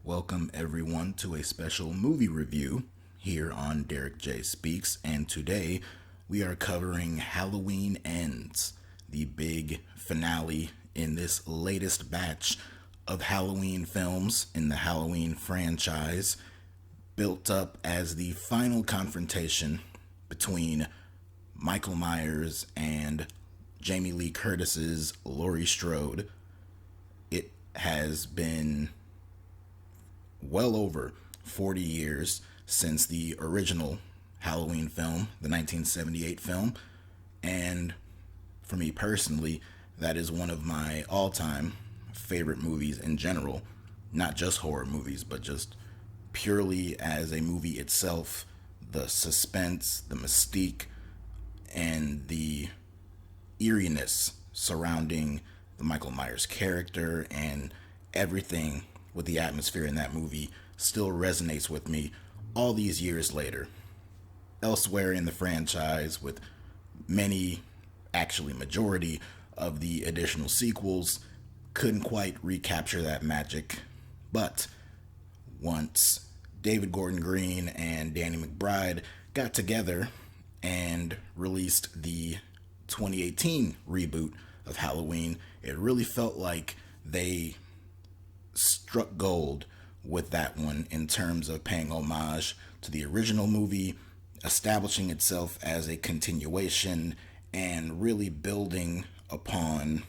Welcome everyone to a special movie review here on DerekJ Speaks, and today we are covering Halloween Ends, the big finale in this latest batch of Halloween films in the Halloween franchise, built up as the final confrontation between Michael Myers and Jamie Lee Curtis's Laurie Strode. It has been well over 40 years since the original Halloween film, the 1978 film, and for me personally, that is one of my all-time favorite movies in general, not just horror movies, but just purely as a movie itself. The suspense, the mystique, and the eeriness surrounding the Michael Myers character and everything with the atmosphere in that movie still resonates with me all these years later. Elsewhere in the franchise, with majority of the additional sequels, couldn't quite recapture that magic. But once David Gordon Green and Danny McBride got together and released the 2018 reboot of Halloween, it really felt like they struck gold with that one in terms of paying homage to the original movie, establishing itself as a continuation, and really building upon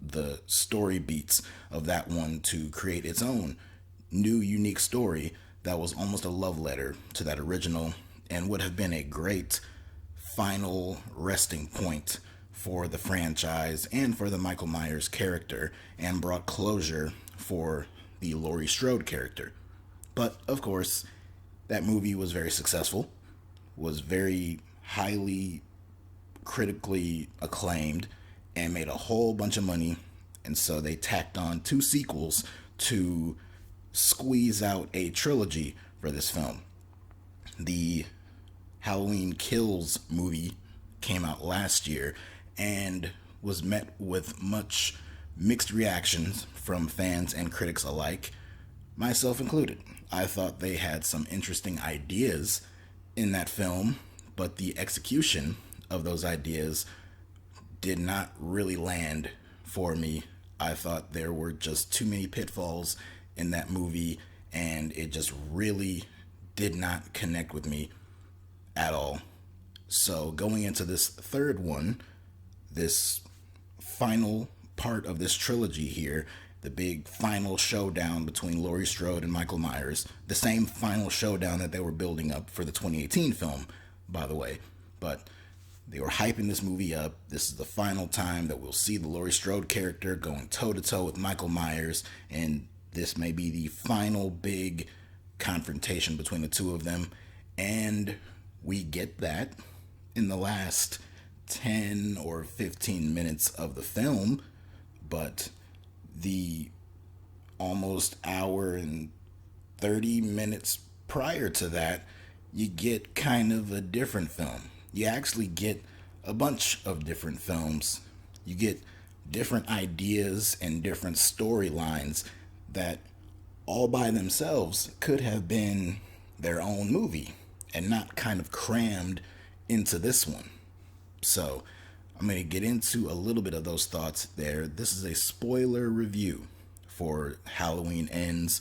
the story beats of that one to create its own new, unique story that was almost a love letter to that original and would have been a great final resting point for the franchise and for the Michael Myers character, and brought closure for the Laurie Strode character. But of course, that movie was very successful, was very highly critically acclaimed, and made a whole bunch of money, and so they tacked on 2 sequels to squeeze out a trilogy for this film. The Halloween Kills movie came out last year and was met with much mixed reactions from fans and critics alike, myself included. I thought they had some interesting ideas in that film, but the execution of those ideas did not really land for me. I thought there were just too many pitfalls in that movie, and it just really did not connect with me at all. So going into this third one, this final part of this trilogy here, the big final showdown between Laurie Strode and Michael Myers, the same final showdown that they were building up for the 2018 film, by the way, but they were hyping this movie up. This is the final time that we'll see the Laurie Strode character going toe-to-toe with Michael Myers, and this may be the final big confrontation between the two of them, and we get that in the last 10 or 15 minutes of the film, but the almost hour and 30 minutes prior to that, you get kind of a different film. You actually get a bunch of different films. You get different ideas and different storylines that all by themselves could have been their own movie and not kind of crammed into this one. So I'm going to get into a little bit of those thoughts there. This is a spoiler review for Halloween Ends.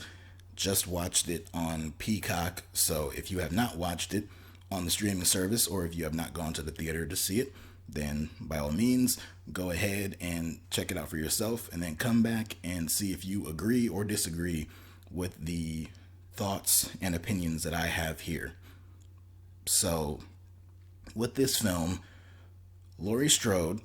Just watched it on Peacock, so if you have not watched it on the streaming service, or if you have not gone to the theater to see it, then by all means, go ahead and check it out for yourself, and then come back and see if you agree or disagree with the thoughts and opinions that I have here. So, with this film, Laurie Strode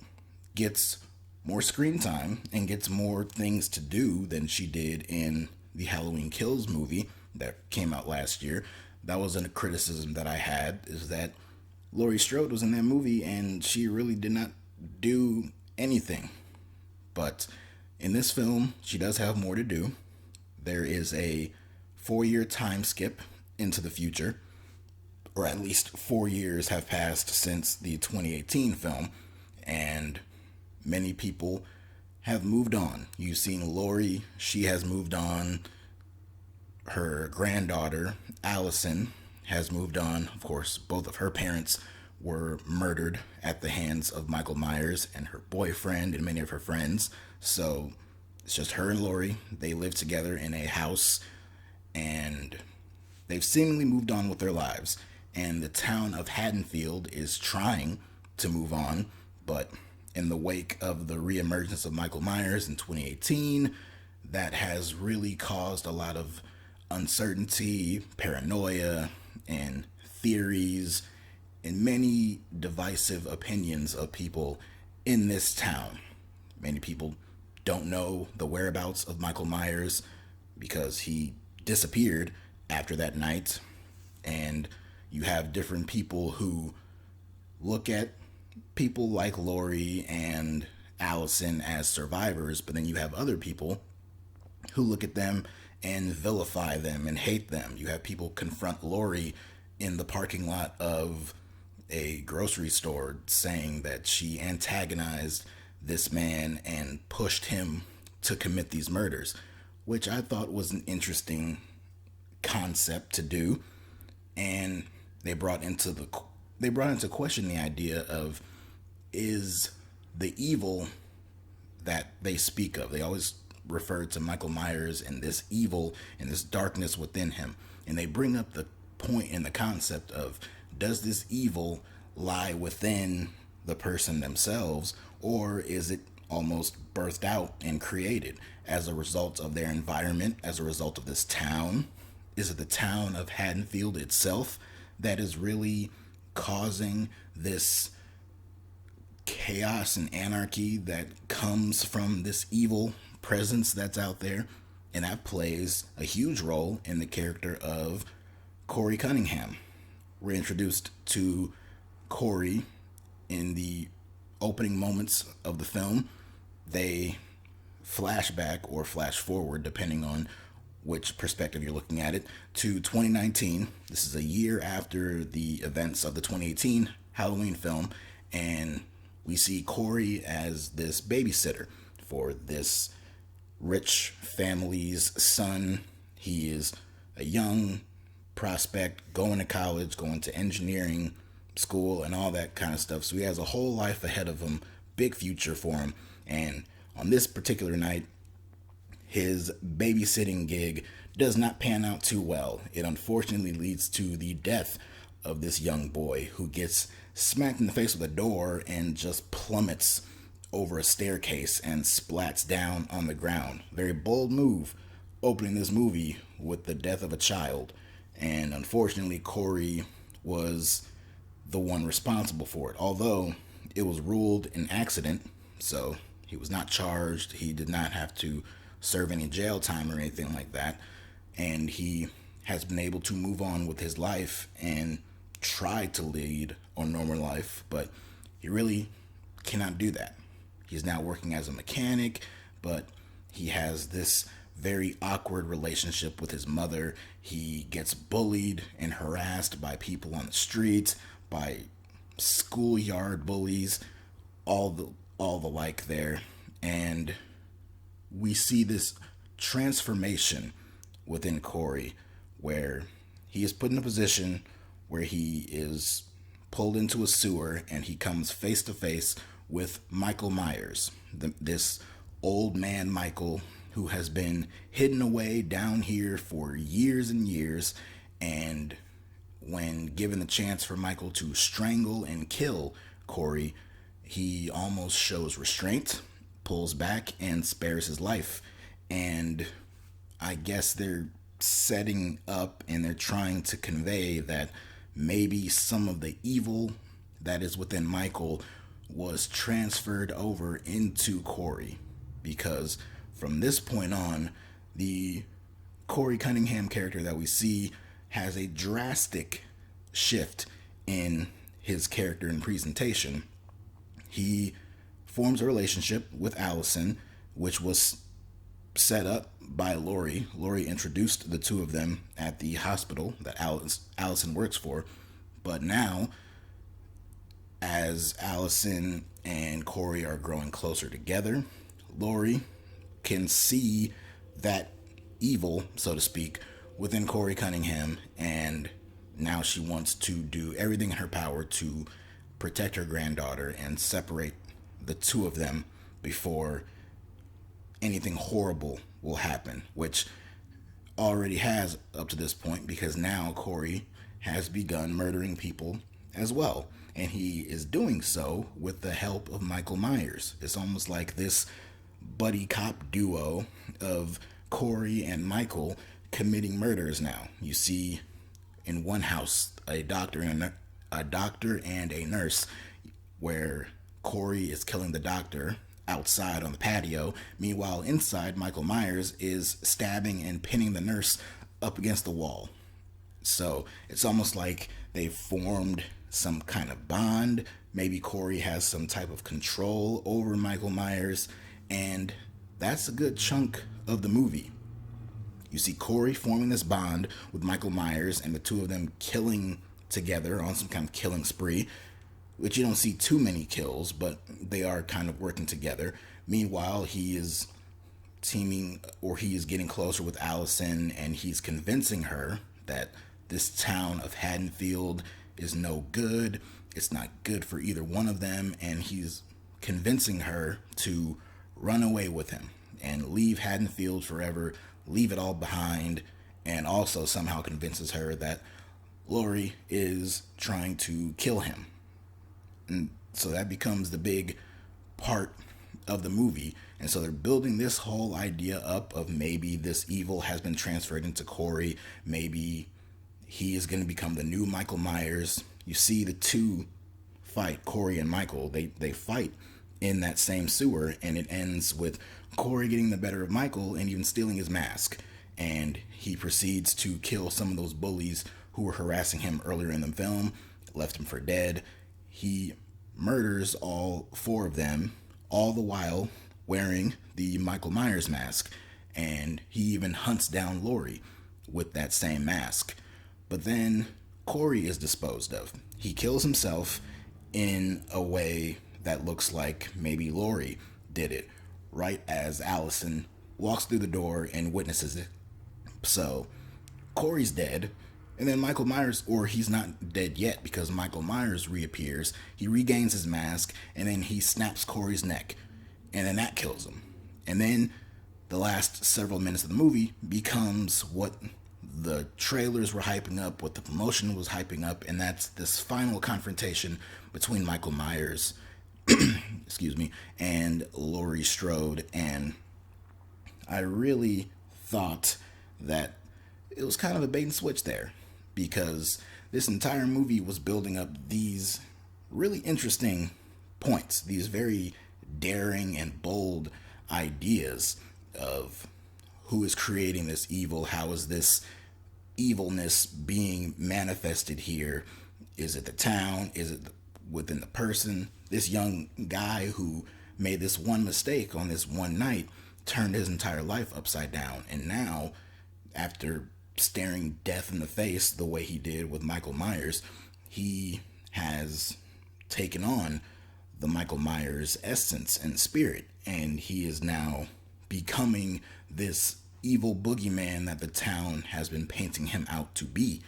gets more screen time and gets more things to do than she did in the Halloween Kills movie that came out last year. That was a criticism that I had, is that Laurie Strode was in that movie and she really did not do anything. But in this film, she does have more to do. There is a 4-year time skip into the future, or at least 4 years have passed since the 2018 film, and many people have moved on. You've seen Laurie, she has moved on her granddaughter, Allison, has moved on. Of course, both of her parents were murdered at the hands of Michael Myers and her boyfriend and many of her friends. So it's just her and Laurie. They live together in a house, and they've seemingly moved on with their lives. And the town of Haddonfield is trying to move on, but in the wake of the reemergence of Michael Myers in 2018, that has really caused a lot of uncertainty, paranoia, and theories, and many divisive opinions of people in this town. Many people don't know the whereabouts of Michael Myers because he disappeared after that night. And you have different people who look at people like Laurie and Allison as survivors, but then you have other people who look at them and vilify them and hate them. You have people confront Laurie in the parking lot of a grocery store saying that she antagonized this man and pushed him to commit these murders, which I thought was an interesting concept to do. And they brought into question the idea of, is the evil that they speak of, they always referred to Michael Myers and this evil and this darkness within him, and they bring up the point and the concept of, does this evil lie within the person themselves, or is it almost birthed out and created as a result of their environment, as a result of this town? Is it the town of Haddonfield itself that is really causing this chaos and anarchy that comes from this evil presence that's out there? And that plays a huge role in the character of Corey Cunningham. We're introduced to Corey in the opening moments of the film. They flash back or flash forward, depending on which perspective you're looking at it, to 2019. This is a year after the events of the 2018 Halloween film, and we see Corey as this babysitter for this rich family's son. He is a young prospect going to college, going to engineering school and all that kind of stuff. So he has a whole life ahead of him, big future for him. And on this particular night, his babysitting gig does not pan out too well. It unfortunately leads to the death of this young boy, who gets smacked in the face with a door and just plummets over a staircase and splats down on the ground. Very bold move, opening this movie with the death of a child. And unfortunately, Corey was the one responsible for it, although it was ruled an accident, so he was not charged. He did not have to serve any jail time or anything like that, and he has been able to move on with his life and try to lead a normal life, but he really cannot do that. He's now working as a mechanic, but he has this very awkward relationship with his mother. He gets bullied and harassed by people on the streets, by schoolyard bullies, all the like there. And we see this transformation within Corey, where he is put in a position where he is pulled into a sewer and he comes face to face with Michael Myers, this old man Michael, who has been hidden away down here for years and years. And when given the chance for Michael to strangle and kill Corey, he almost shows restraint, pulls back, and spares his life. And I guess they're setting up and they're trying to convey that maybe some of the evil that is within Michael was transferred over into Corey, because from this point on, the Corey Cunningham character that we see has a drastic shift in his character and presentation. He forms a relationship with Allison, which was set up by Laurie. Laurie introduced the two of them at the hospital that Allison works for. But now, as Allison and Corey are growing closer together, Laurie can see that evil, so to speak, within Corey Cunningham, and now she wants to do everything in her power to protect her granddaughter and separate the two of them before anything horrible will happen, which already has up to this point, because now Corey has begun murdering people as well. And he is doing so with the help of Michael Myers. It's almost like this buddy cop duo of Corey and Michael committing murders now. You see in one house a doctor and a nurse, where Corey is killing the doctor outside on the patio. Meanwhile, inside, Michael Myers is stabbing and pinning the nurse up against the wall. So it's almost like they formed some kind of bond. Maybe Corey has some type of control over Michael Myers, and that's a good chunk of the movie. You see Corey forming this bond with Michael Myers, and the two of them killing together on some kind of killing spree, which you don't see too many kills, but they are kind of working together. Meanwhile, he is getting closer with Allison, and he's convincing her that this town of Haddonfield is no good. It's not good for either one of them, and he's convincing her to run away with him and leave Haddonfield forever, leave it all behind, and also somehow convinces her that Laurie is trying to kill him. And so that becomes the big part of the movie. And so they're building this whole idea up of maybe this evil has been transferred into Corey. Maybe he is going to become the new Michael Myers. You see the two fight, Corey and Michael. They fight in that same sewer, and it ends with Corey getting the better of Michael and even stealing his mask. And he proceeds to kill some of those bullies who were harassing him earlier in the film, left him for dead. He murders all four of them, all the while wearing the Michael Myers mask. And he even hunts down Laurie with that same mask. But then Corey is disposed of. He kills himself in a way that looks like maybe Laurie did it, right as Allison walks through the door and witnesses it. So Corey's dead, and then Michael Myers, or he's not dead yet, because Michael Myers reappears. He regains his mask, and then he snaps Corey's neck, and then that kills him. And then the last several minutes of the movie becomes what the trailers were hyping up, what the promotion was hyping up, and that's this final confrontation between Michael Myers and Laurie Strode. And I really thought that it was kind of a bait and switch there, because this entire movie was building up these really interesting points, these very daring and bold ideas of who is creating this evil, how is this evilness being manifested here? Is it the town? Is it within the person? This young guy who made this one mistake on this one night turned his entire life upside down, and now, after staring death in the face the way he did with Michael Myers, he has taken on the Michael Myers essence and spirit, and he is now becoming this evil boogeyman that the town has been painting him out to be.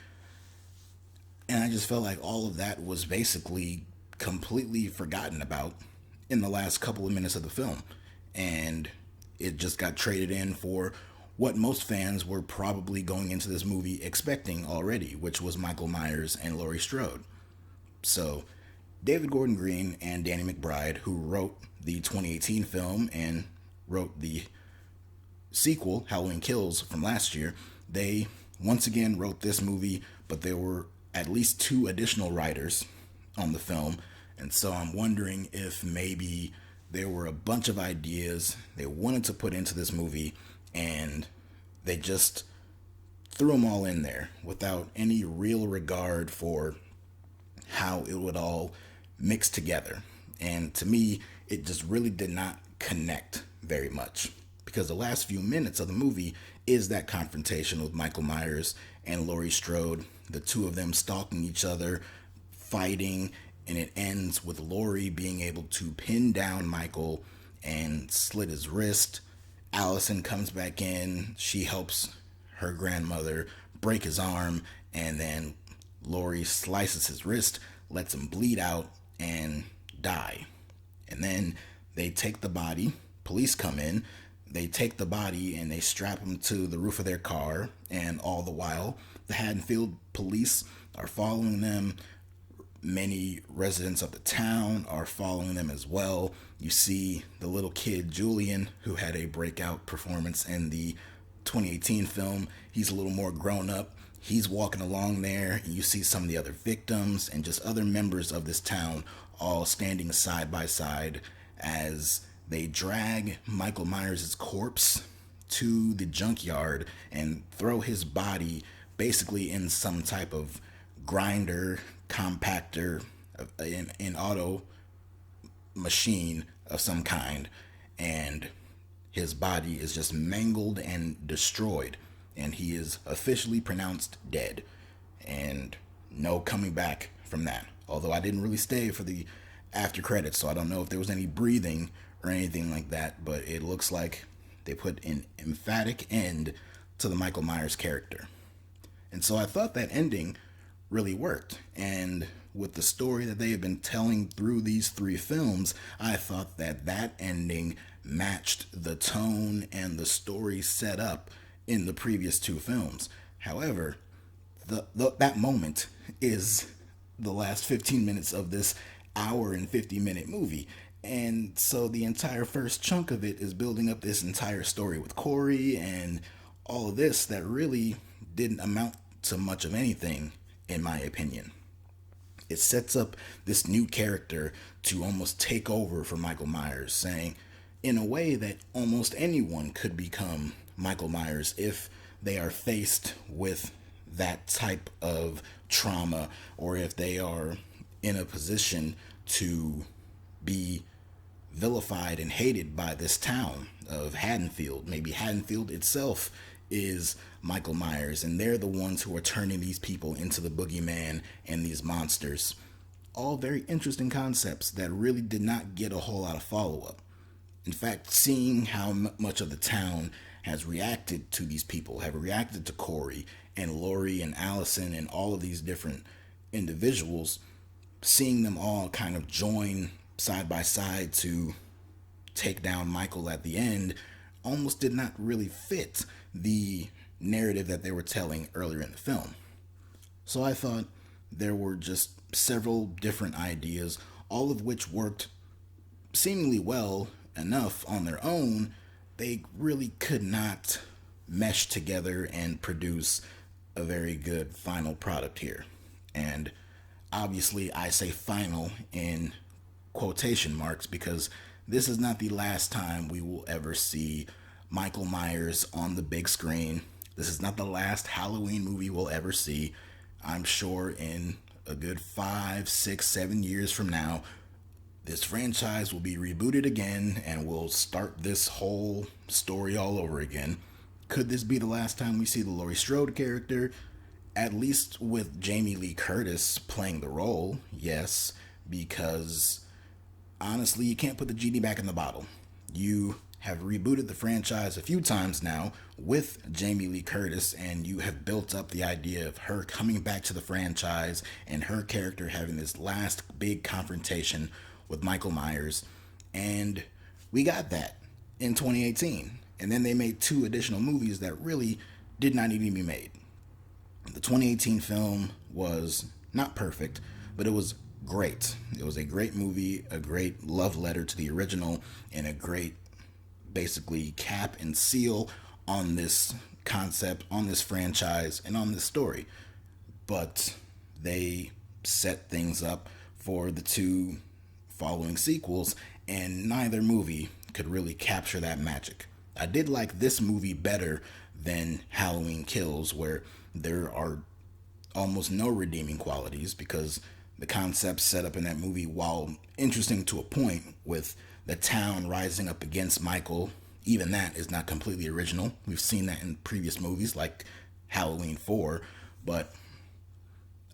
And I just felt like all of that was basically completely forgotten about in the last couple of minutes of the film, and it just got traded in for what most fans were probably going into this movie expecting already, which was Michael Myers and Laurie Strode. So David Gordon Green and Danny McBride, who wrote the 2018 film and wrote the sequel, Halloween Kills, from last year, they once again wrote this movie, but there were at least two additional writers on the film. And so I'm wondering if maybe there were a bunch of ideas they wanted to put into this movie, and they just threw them all in there without any real regard for how it would all mix together. And to me, it just really did not connect very much, because the last few minutes of the movie is that confrontation with Michael Myers and Laurie Strode, the two of them stalking each other, fighting, and it ends with Laurie being able to pin down Michael and slit his wrist. Allison comes back in. She helps her grandmother break his arm, and then Laurie slices his wrist, lets him bleed out, and die. And then they take the body, police come in, they take the body and they strap him to the roof of their car, and all the while, the Haddonfield police are following them. Many residents of the town are following them as well. You see the little kid, Julian, who had a breakout performance in the 2018 film. He's a little more grown up. He's walking along there, and you see some of the other victims and just other members of this town all standing side by side as they drag Michael Myers' corpse to the junkyard and throw his body basically in some type of grinder, compactor, an auto machine of some kind, and his body is just mangled and destroyed, and he is officially pronounced dead, and no coming back from that. Although I didn't really stay for the after credits, so I don't know if there was any breathing or anything like that, but it looks like they put an emphatic end to the Michael Myers character. And so I thought that ending really worked, and with the story that they have been telling through these 3 films, I thought that that ending matched the tone and the story set up in the previous 2 films. However, that moment is the last 15 minutes of this hour and 50-minute movie. And so the entire first chunk of it is building up this entire story with Corey and all of this that really didn't amount to much of anything, in my opinion. It sets up this new character to almost take over for Michael Myers, saying in a way that almost anyone could become Michael Myers if they are faced with that type of trauma, or if they are in a position to be vilified and hated by this town of Haddonfield. Maybe Haddonfield itself is Michael Myers, and they're the ones who are turning these people into the boogeyman and these monsters. All very interesting concepts that really did not get a whole lot of follow-up. In fact, seeing how much of the town has reacted to these people, have reacted to Corey and Laurie and Allison and all of these different individuals, seeing them all kind of join side by side to take down Michael at the end almost did not really fit the narrative that they were telling earlier in the film. So I thought there were just several different ideas, all of which worked seemingly well enough on their own. They really could not mesh together and produce a very good final product here. And obviously I say final in quotation marks because this is not the last time we will ever see Michael Myers on the big screen. This is not the last Halloween movie we'll ever see. I'm sure in a good 5, 6, 7 years from now, this franchise will be rebooted again and we'll start this whole story all over again. Could this be the last time we see the Laurie Strode character? At least with Jamie Lee Curtis playing the role, yes, because honestly, you can't put the genie back in the bottle. You have rebooted the franchise a few times now with Jamie Lee Curtis, and you have built up the idea of her coming back to the franchise and her character having this last big confrontation with Michael Myers. And we got that in 2018. And then they made 2 additional movies that really did not need to be made. The 2018 film was not perfect, but it was great. It was a great movie, a great love letter to the original, and a great basically cap and seal on this concept, on this franchise, and on this story. But they set things up for the 2 following sequels, and neither movie could really capture that magic. I did like this movie better than Halloween Kills, where there are almost no redeeming qualities, because the concept set up in that movie, while interesting to a point, with the town rising up against Michael, even that is not completely original. We've seen that in previous movies like Halloween 4, but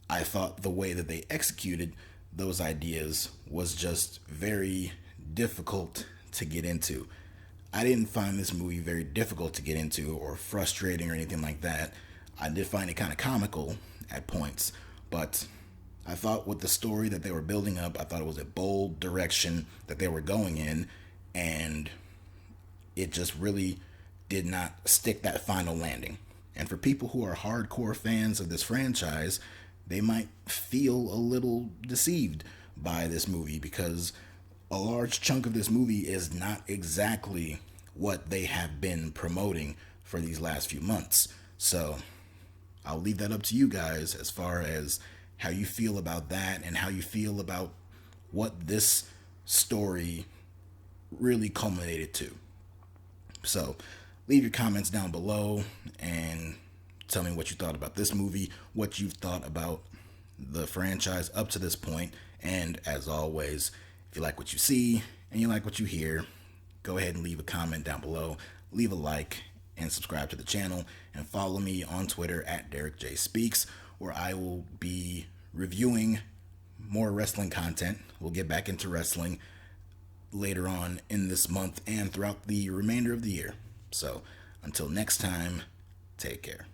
I thought the way that they executed those ideas was just very difficult to get into. I didn't find this movie very difficult to get into or frustrating or anything like that. I did find it kind of comical at points, but I thought with the story that they were building up, I thought it was a bold direction that they were going in, and it just really did not stick that final landing. And for people who are hardcore fans of this franchise, they might feel a little deceived by this movie because a large chunk of this movie is not exactly what they have been promoting for these last few months. So I'll leave that up to you guys as far as how you feel about that and how you feel about what this story really culminated to. So leave your comments down below and tell me what you thought about this movie, what you've thought about the franchise up to this point. And as always, if you like what you see and you like what you hear, go ahead and leave a comment down below, leave a like, and subscribe to the channel, and follow me on Twitter at DerekJ Speaks, where I will be reviewing more wrestling content. We'll get back into wrestling later on in this month and throughout the remainder of the year. So until next time, take care.